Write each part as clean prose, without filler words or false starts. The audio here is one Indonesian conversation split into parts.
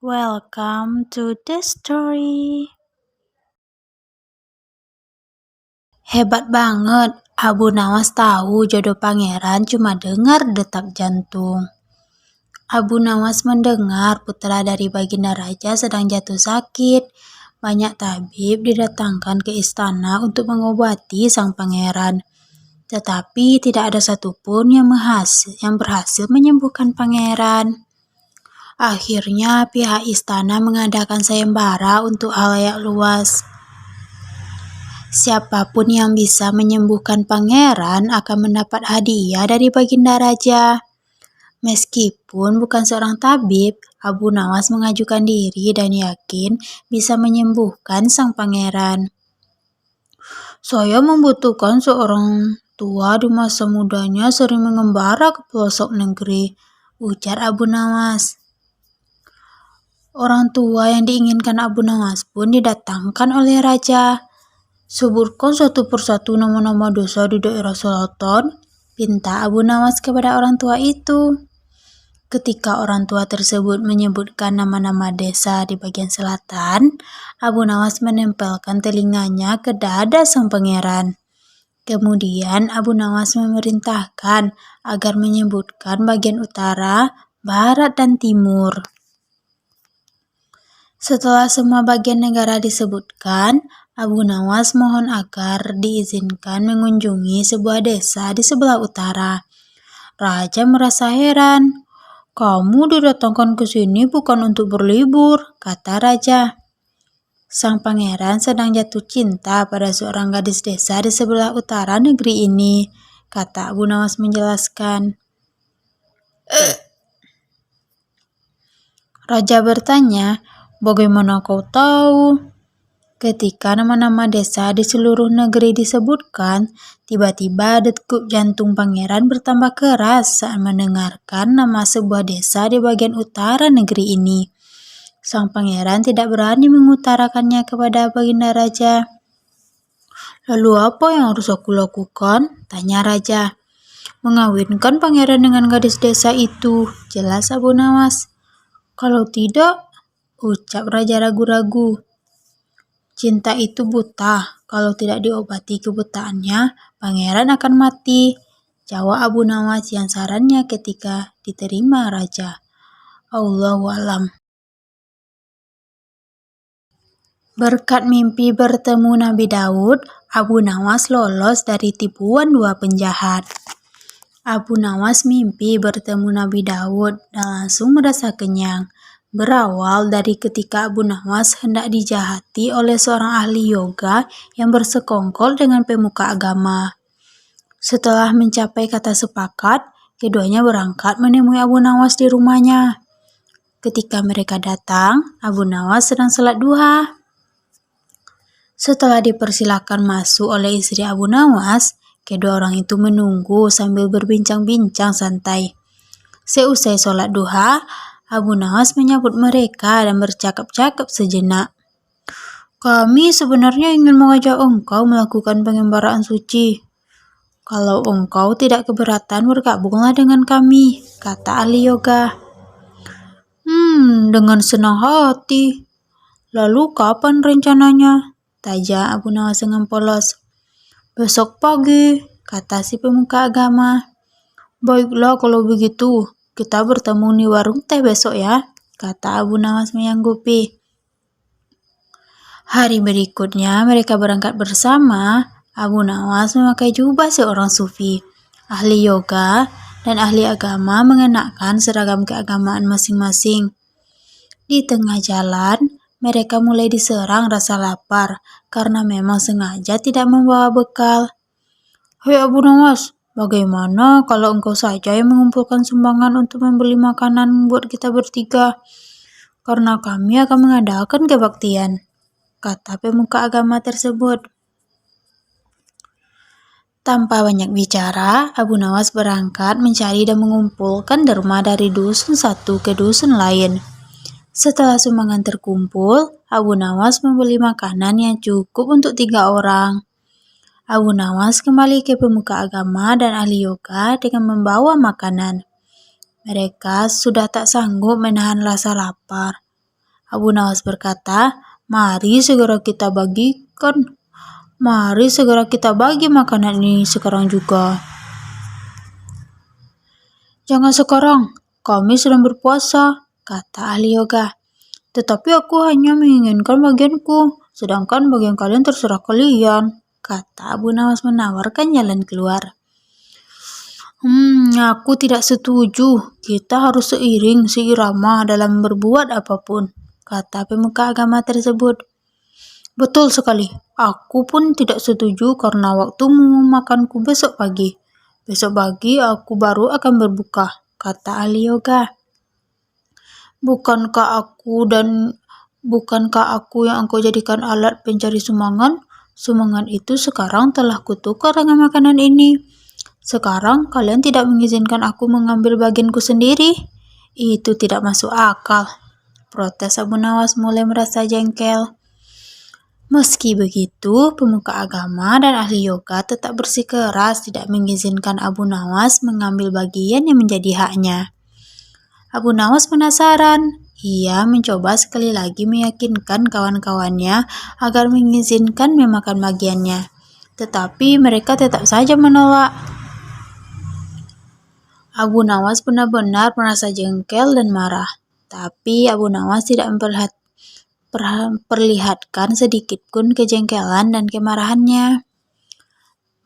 Welcome to the story. Hebat banget, Abu Nawas tahu jodoh pangeran cuma dengar detak jantung. Abu Nawas mendengar putra dari Baginda Raja sedang jatuh sakit. Banyak tabib didatangkan ke istana untuk mengobati sang pangeran. Tetapi tidak ada satupun yang berhasil menyembuhkan pangeran. Akhirnya pihak istana mengadakan sayembara untuk halayak luas. Siapapun yang bisa menyembuhkan pangeran akan mendapat hadiah dari Baginda Raja. Meskipun bukan seorang tabib, Abu Nawas mengajukan diri dan yakin bisa menyembuhkan sang pangeran. Saya membutuhkan seorang tua di masa mudanya sering mengembara ke pelosok negeri, ujar Abu Nawas. Orang tua yang diinginkan Abu Nawas pun didatangkan oleh raja. Sebutkan satu persatu nama-nama desa di daerah selatan, pinta Abu Nawas kepada orang tua itu. Ketika orang tua tersebut menyebutkan nama-nama desa di bagian selatan, Abu Nawas menempelkan telinganya ke dada sang pangeran. Kemudian Abu Nawas memerintahkan agar menyebutkan bagian utara, barat, dan timur. Setelah semua bagian negara disebutkan, Abu Nawas mohon agar diizinkan mengunjungi sebuah desa di sebelah utara. Raja merasa heran. "Kamu didatangkan ke sini bukan untuk berlibur," kata raja. Sang pangeran sedang jatuh cinta pada seorang gadis desa di sebelah utara negeri ini, kata Abu Nawas menjelaskan. Raja bertanya, "Bagaimana kau tahu?" Ketika nama-nama desa di seluruh negeri disebutkan, tiba-tiba degup jantung pangeran bertambah keras saat mendengarkan nama sebuah desa di bagian utara negeri ini. Sang pangeran tidak berani mengutarakannya kepada Baginda Raja. "Lalu apa yang harus aku lakukan?" tanya Raja. "Mengawinkan pangeran dengan gadis desa itu," jelas Abu Nawas. "Kalau tidak," ucap Raja ragu-ragu. "Cinta itu buta. Kalau tidak diobati kebutaannya, pangeran akan mati," jawab Abu Nawas yang sarannya ketika diterima Raja. Allahu a'lam. Berkat mimpi bertemu Nabi Daud, Abu Nawas lolos dari tipuan dua penjahat. Abu Nawas mimpi bertemu Nabi Daud dan langsung merasa kenyang. Berawal dari ketika Abu Nawas hendak dijahati oleh seorang ahli yoga yang bersekongkol dengan pemuka agama. Setelah mencapai kata sepakat, keduanya berangkat menemui Abu Nawas di rumahnya. Ketika mereka datang, Abu Nawas sedang salat duha. Setelah dipersilakan masuk oleh istri Abu Nawas, kedua orang itu menunggu sambil berbincang-bincang santai. Seusai sholat duha, Abu Nawas menyambut mereka dan bercakap-cakap sejenak. "Kami sebenarnya ingin mengajak engkau melakukan pengembaraan suci. Kalau engkau tidak keberatan, bergabunglah dengan kami," kata ahli yoga. Dengan senang hati. Lalu kapan rencananya?" tanya Abu Nawas dengan polos. "Besok pagi," kata si pemuka agama. "Baiklah kalau begitu, kita bertemu di warung teh besok ya," kata Abu Nawas menyanggupi. Hari berikutnya mereka berangkat bersama. Abu Nawas memakai jubah seorang sufi. Ahli yoga dan ahli agama mengenakan seragam keagamaan masing-masing. Di tengah jalan, mereka mulai diserang rasa lapar karena memang sengaja tidak membawa bekal. "Hei Abu Nawas, bagaimana kalau engkau saja yang mengumpulkan sumbangan untuk membeli makanan buat kita bertiga? Karena kami akan mengadakan kebaktian," kata pemuka agama tersebut. Tanpa banyak bicara, Abu Nawas berangkat mencari dan mengumpulkan derma dari dusun satu ke dusun lain. Setelah sumbangan terkumpul, Abu Nawas membeli makanan yang cukup untuk 3 orang. Abu Nawas kembali ke pemuka agama dan ahli yoga dengan membawa makanan. Mereka sudah tak sanggup menahan rasa lapar. Abu Nawas berkata, Mari segera kita bagi makanan ini sekarang juga. Jangan sekarang, kami sedang berpuasa, kata ahli yoga. Tetapi aku hanya menginginkan bagianku, sedangkan bagian kalian terserah kalian, kata Abu Nawas menawarkan jalan keluar. Aku tidak setuju. Kita harus seirama dalam berbuat apapun, kata pemuka agama tersebut. Betul sekali. Aku pun tidak setuju karena waktumu memakanku besok pagi. Besok pagi aku baru akan berbuka, kata ahli yoga. Bukankah aku yang engkau jadikan alat pencari sumbangan? Sumbangan itu sekarang telah kutukar dengan makanan ini. Sekarang kalian tidak mengizinkan aku mengambil bagianku sendiri? Itu tidak masuk akal. Protes Abu Nawas mulai merasa jengkel. Meski begitu, pemuka agama dan ahli yoga tetap bersikeras tidak mengizinkan Abu Nawas mengambil bagian yang menjadi haknya. Abu Nawas penasaran. Ia mencoba sekali lagi meyakinkan kawan-kawannya agar mengizinkan memakan bagiannya. Tetapi mereka tetap saja menolak. Abu Nawas benar-benar merasa jengkel dan marah. Tapi Abu Nawas tidak memperlihatkan sedikit pun kejengkelan dan kemarahannya.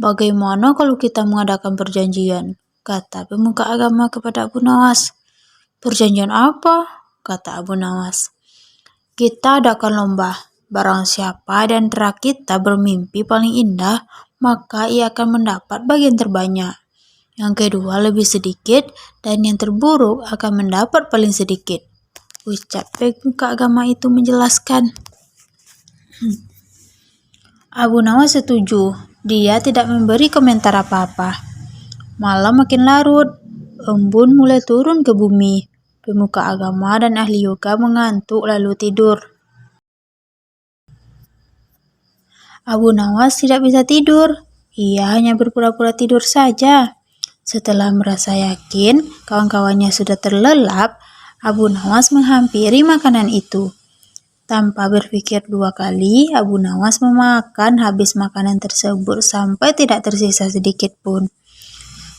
Bagaimana kalau kita mengadakan perjanjian? Kata pemuka agama kepada Abu Nawas. Perjanjian apa? Kata Abu Nawas. Kita adakan lomba. Barang siapa di antara kita bermimpi paling indah, maka ia akan mendapat bagian terbanyak. Yang kedua lebih sedikit, dan yang terburuk akan mendapat paling sedikit. Ucap pemuka agama itu menjelaskan. Abu Nawas setuju. Dia tidak memberi komentar apa-apa. Malam makin larut. Embun mulai turun ke bumi. Pemuka agama dan ahli yoga mengantuk lalu tidur. Abu Nawas tidak bisa tidur. Ia hanya berpura-pura tidur saja. Setelah merasa yakin kawan-kawannya sudah terlelap, Abu Nawas menghampiri makanan itu. Tanpa berpikir dua kali, Abu Nawas memakan habis makanan tersebut sampai tidak tersisa sedikit pun.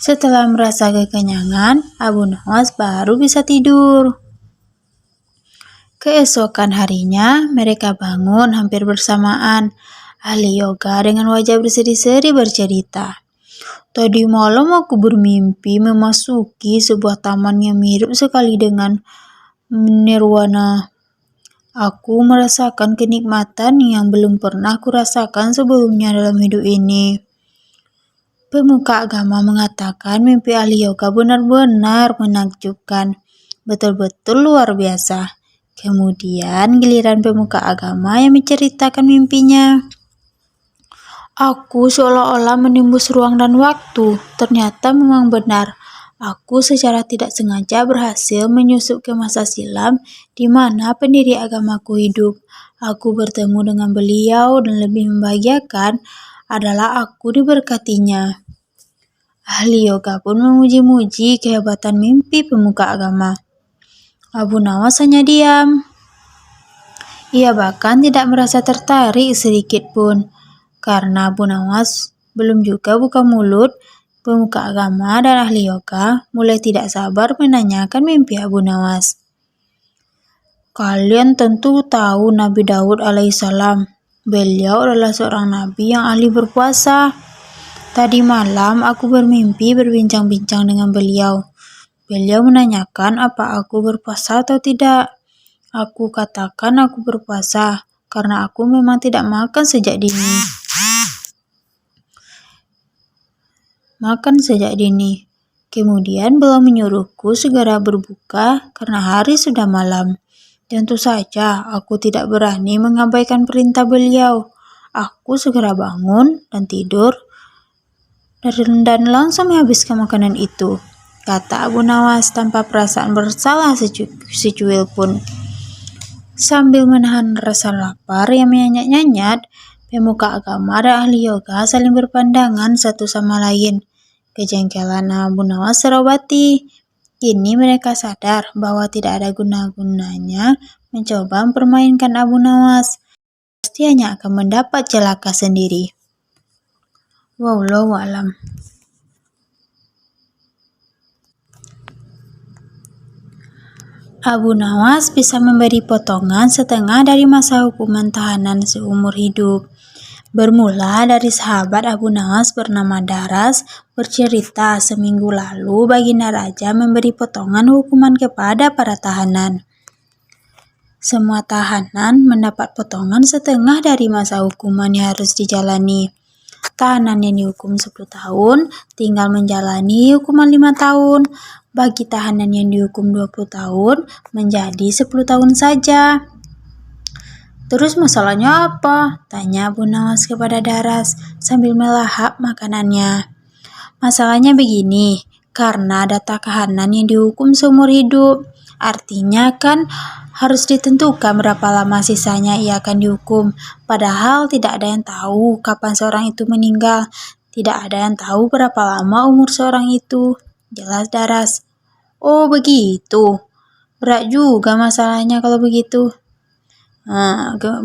Setelah merasa kekenyangan, Abu Nawas baru bisa tidur. Keesokan harinya, mereka bangun hampir bersamaan. Ahli yoga dengan wajah berseri-seri bercerita. Tadi malam aku bermimpi memasuki sebuah taman yang mirip sekali dengan nirwana. Aku merasakan kenikmatan yang belum pernah kurasakan sebelumnya dalam hidup ini. Pemuka agama mengatakan mimpi ahli yoga benar-benar menakjubkan. Betul-betul luar biasa. Kemudian giliran pemuka agama yang menceritakan mimpinya. Aku seolah-olah menembus ruang dan waktu. Ternyata memang benar. Aku secara tidak sengaja berhasil menyusup ke masa silam di mana pendiri agamaku hidup. Aku bertemu dengan beliau dan lebih membahagiakan adalah aku diberkatinya. Ahli yoga pun memuji-muji kehebatan mimpi pemuka agama. Abu Nawas hanya diam. Ia bahkan tidak merasa tertarik sedikit pun. Karena Abu Nawas belum juga buka mulut, pemuka agama dan ahli yoga mulai tidak sabar menanyakan mimpi Abu Nawas. Kalian tentu tahu Nabi Daud alaihissalam. Beliau adalah seorang nabi yang ahli berpuasa. Tadi malam aku bermimpi berbincang-bincang dengan beliau. Beliau menanyakan apa aku berpuasa atau tidak. Aku katakan aku berpuasa karena aku memang tidak makan sejak dini. Kemudian beliau menyuruhku segera berbuka karena hari sudah malam. Tentu saja aku tidak berani mengabaikan perintah beliau. Aku segera bangun dan tidur dan langsung menghabiskan makanan itu, kata Abu Nawas tanpa perasaan bersalah secuil pun. Sambil menahan rasa lapar yang menyenyat-nyenyat, pemuka agama dan ahli yoga saling berpandangan satu sama lain. Kejengkelan Abu Nawas terobati. Kini mereka sadar bahwa tidak ada guna-gunanya mencoba mempermainkan Abu Nawas. Pasti hanya akan mendapat celaka sendiri. Wallahu a'lam. Abu Nawas bisa memberi potongan setengah dari masa hukuman tahanan seumur hidup. Bermula dari sahabat Abu Nawas bernama Daras bercerita seminggu lalu Baginda Raja memberi potongan hukuman kepada para tahanan. Semua tahanan mendapat potongan setengah dari masa hukuman yang harus dijalani. Tahanan yang dihukum 10 tahun tinggal menjalani hukuman 5 tahun. Bagi tahanan yang dihukum 20 tahun menjadi 10 tahun saja. Terus masalahnya apa? Tanya Abu Nawas kepada Daras sambil melahap makanannya. Masalahnya begini, karena ada tahanan yang dihukum seumur hidup. Artinya kan harus ditentukan berapa lama sisanya ia akan dihukum. Padahal tidak ada yang tahu kapan seorang itu meninggal. Tidak ada yang tahu berapa lama umur seorang itu. Jelas Daras. Oh begitu. Berat juga masalahnya kalau begitu.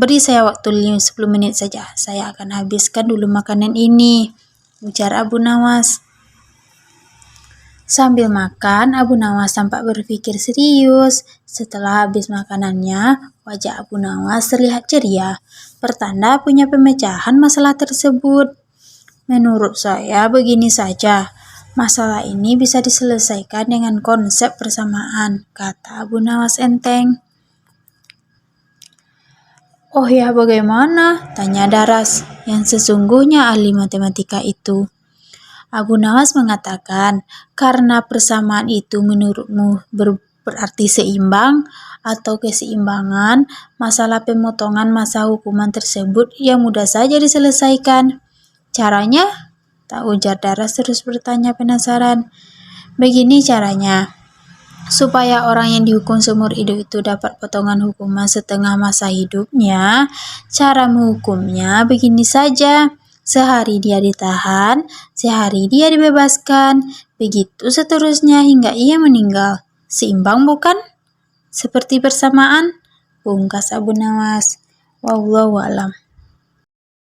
Beri saya waktu 10 menit saja. Saya akan habiskan dulu makanan ini, ujar Abu Nawas. Sambil makan, Abu Nawas tampak berpikir serius. Setelah habis makanannya, wajah Abu Nawas terlihat ceria, pertanda punya pemecahan masalah tersebut. Menurut saya begini saja, masalah ini bisa diselesaikan dengan konsep persamaan, kata Abu Nawas enteng. Oh ya, bagaimana? Tanya Daras, yang sesungguhnya ahli matematika itu. Abu Nawas mengatakan, karena persamaan itu menurutmu berarti seimbang atau keseimbangan, masalah pemotongan masa hukuman tersebut yang mudah saja diselesaikan. Caranya? Tak ujar Daras terus bertanya penasaran. Begini caranya. Supaya orang yang dihukum seumur hidup itu dapat potongan hukuman setengah masa hidupnya, cara menghukumnya begini saja. Sehari dia ditahan, sehari dia dibebaskan, begitu seterusnya hingga ia meninggal. Seimbang bukan? Seperti persamaan? Pungkas Abu Nawas. Wallahu a'lam.